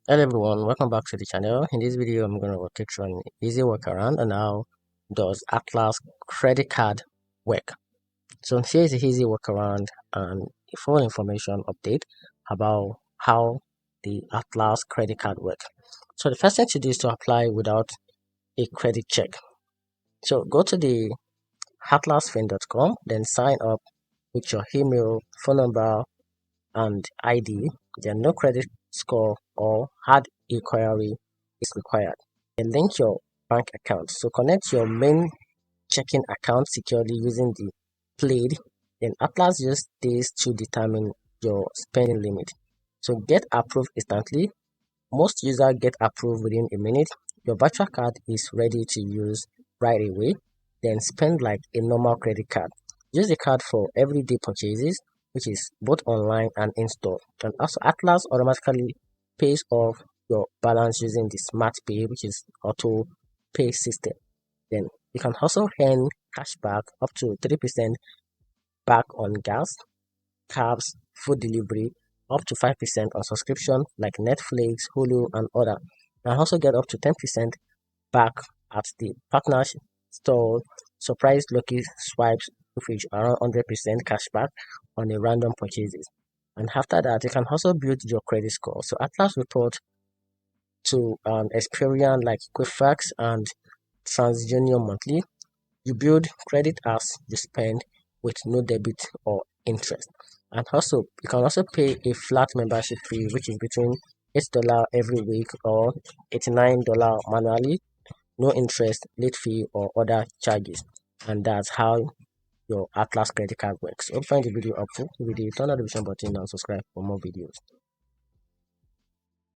Hello everyone, welcome back to the channel. In this video, I'm going to take you an easy workaround on how does Atlas credit card work. So here is a easy workaround and a full information update about how the Atlas credit card works. So the first thing to do is to apply without a credit check. So go to the atlasfin.com, then sign up with your email, phone number, and ID. Then no credit score or hard inquiry is required. Then link your bank account. So connect your main checking account securely using the Plaid. Then Atlas uses this to determine your spending limit. So get approved instantly. Most users get approved within a minute. Your virtual card is ready to use right away. Then spend like a normal credit card. Use the card for everyday purchases, which is both online and in store. And also Atlas automatically pays off your balance using the Smart Pay, which is auto pay system. Then you can also earn cashback up to 3% back on gas, cabs, food delivery, up to 5% on subscription like Netflix, Hulu, and other. And also get up to 10% back at the partner store. Surprise lucky swipes, which around 100% cashback on a random purchases. And after that, you can also build your credit score. So Atlas report to Experian like Equifax and TransUnion monthly. You build credit as you spend with no debit or interest. And also, you can also pay a flat membership fee, which is between $8 every week or $89 manually, no interest, late fee, or other charges. And that's how your Atlas credit card works. Hope you find the video helpful. If you did, turn on the notification button and subscribe for more videos.